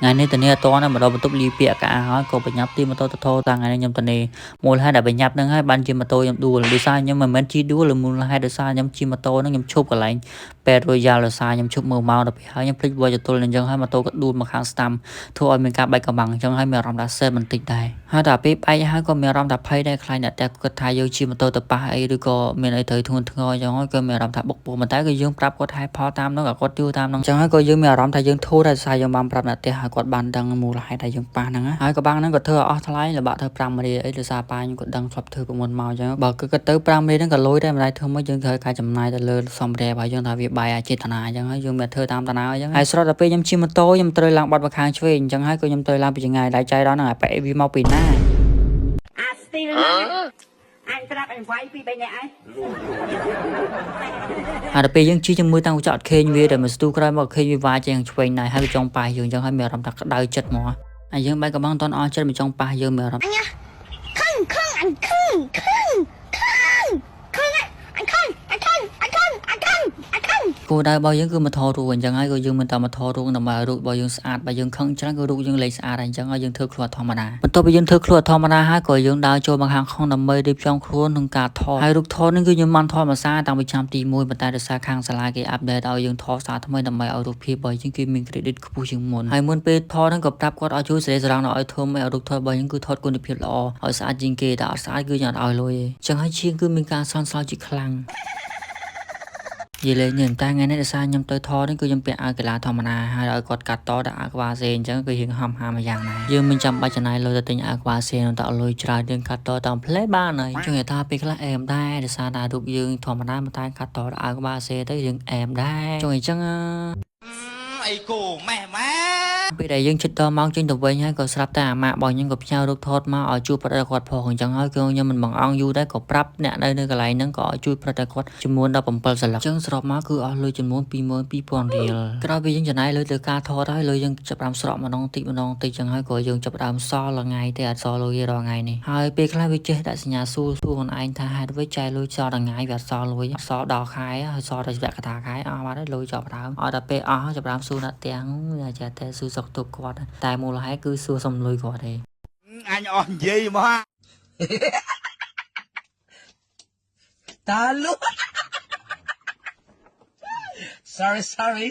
ngày nay tình này to này mà đâu mà tốt li bịa cả hỏi cô bị nhập tim mà tôi thô tăng ngày nay nhầm tình này mua hai đã bị nhập nâng hai ban chi mà tôi nhầm đùa là đi sai nhưng mà mình chi đùa là mua hai được sai nhầm chi mà tôi nó nhầm chụp cái lạnh bè rồi giàu là sai nhầm chụp màu màu đặc biệt hai nhầm click vào cho tôi lên chân hai mà tôi có đùa mà kháng stam thôi mình cả bài cả bằng chân hai mèo rồng đã xem mình tịt đây hai đã biết ai hai con mèo rồng đã phay đây khai nèแต่ก็ทายอยู่chi mà tôi tập ba ấy rồi có mình ấy thời thun thôi cho hai con mèo rồng đã bộc bộ mà tại cái dương prap có thaiพอตามnóก็tiêuตามnó chẳng hai có dương mèo rồng thายdương thuaได้sai dươngบำ ប្រាប់តែហើយគាត់បានដឹងមូលហេតុដែលយើងប៉ះហ្នឹងហើយក៏បាំងហ្នឹងក៏ធ្វើអស់ថ្លៃលបាក់ធ្វើ5រៀលអីដោយសារប៉ាខ្ញុំក៏ដឹងធ្លាប់ធ្វើពីមុនមកអញ្ចឹងបើគឺគាត់ទៅ5រៀលហ្នឹងក៏លុយដែរមិនដែរធ្វើមកយើងត្រូវការចំណាយទៅលើសម្ភារៈរបស់យើងថាវាបាយអចេតនាអញ្ចឹងហើយយើងមិនធ្វើតាមតាណាអញ្ចឹងហើយស្រត់ដល់ពេលខ្ញុំជិះម៉ូតូខ្ញុំត្រូវឡើងបាត់មកខាងឆ្វេងអញ្ចឹងហើយក៏ខ្ញុំត្រូវឡើងពីចង្ងាយដៃចៃដល់ហ្នឹងហើយប៉ែវាមកពីណាអាស្ទីលអញស្រាប់អញវាយពី3នាក់ឯងហើយដល់ពេលយើងជិះជាមួយតាំងចោតខេងវាដែលមកស្ទូក្រោយមកខេងវាវាជាងឆ្វេងណៃហើយវាចង់ប៉ះយើងអញ្ចឹងហើយមានអារម្មណ៍ថាក្តៅចិត្តហ្មងហើយយើងបែរក៏បងតន់អស់ចិត្តមកចង់ប៉ះយើងមានអារម្មណ៍អញខឹងអញខឹងគោលដៅរបស់យើងគឺមកថតរូបអញ្ចឹងហើយក៏យើងមិនតាមមកថតរូបដើម្បីរូបរបស់យើងស្អាតបើយើងខឹងច្រើនក៏រូបយើងលេងស្អាតអញ្ចឹងហើយយើងធ្វើខ្លួនធម្មតាបន្ទាប់ពីយើងធ្វើខ្លួនធម្មតាហើយក៏យើងដើរចូលមកខាងក្នុងដើម្បីរៀបចំខ្លួនក្នុងការថតហើយរូបថតនេះគឺខ្ញុំបានថតមកសារតាំងពីឆ្នាំទី1ប៉ុន្តែដោយសារខាងសាលាគេអាប់ដេតឲ្យយើងថតសារថ្មីដើម្បីឲ្យរូបភាពរបស់យើងគឺមាន credit ខ្ពស់ជាងមុនហើយមុនពេលថតហ្នឹងក៏ប្រាប់គាត់ឲ្យជួយសេរីសរងឲ្យធំឲ្យរូបថតរបស់យើងគឺថតគុណភាពល្អឲ្យស្អាតជាងគេតែអត់ស្អាតគឺយើងអត់ឲ្យលុយទេអញ្ចឹងហើយជាងគឺមានការសន្សំជាខ្លាំងនិយាយលេងនេះតែថ្ងៃនេះដោយសារខ្ញុំទៅថតនេះគឺខ្ញុំពាក់អាវកីឡាធម្មតាហើយឲ្យគាត់កាត់តដាក់អាក្វាសេអញ្ចឹងគឺយើងហំហាមួយយ៉ាងដែរយើងមិនចាំបាច់ចំណាយលុយទៅទិញអាក្វាសេនោះតែលុយច្រើនយើងកាត់តតាមផ្លេបានហើយជឿថាពេលខ្លះអែមដែរដោយសារតែរូបយើងធម្មតាតែកាត់តដាក់អាក្វាសេទៅយើងអែមដែរចុះអញ្ចឹងអីគូម៉ែពេលដែលយើងជិតដល់ម៉ោងចេញទៅវិញហើយក៏ស្រាប់តែអាម៉ាក់របស់ខ្ញុំក៏ផ្ញើរូបថតមកឲ្យជួយប្រដៅគាត់ផងអញ្ចឹងហើយគឺខ្ញុំមិនបងអង្គយូរដែរក៏ប្រាប់អ្នកនៅកន្លែងហ្នឹងក៏ឲ្យជួយប្រដៅគាត់ចំនួន17សន្លឹកអញ្ចឹងសរុបមកគឺអស់លុយចំនួន22,000រៀលក្រោយពីយើងចំណាយលុយទៅការថតហើយលុយយើងចាប់ផ្ដើមស្រក់ម្ដងតិចអញ្ចឹងហើយក៏យើងចាប់ផ្ដើមសល់ថ្ងៃទេអត់សល់លុយរាល់ថ្ងៃនេះហើយពេលខ្លះវាចេះដាក់សញ្ញាសួរខ្លួនឯងថាហេតុអ្វីចែកលុយសល់ដល់ថ្ងៃវាអត់សល់លុយសល់ដល់ខែហើយសល់ដល់វគ្គកថាខែអស់បាត់ហើយលុយចាប់ផ្ដើមឲ្យដល់ពេលអស់ចាប់ផ្ដើមសួរដាក់ទាំងចាតែសួរសុខទុក្ខគាត់តែមូលហេតុគឺសួរសុំលុយគាត់ទេអញអស់និយាយមកតាលុ sorry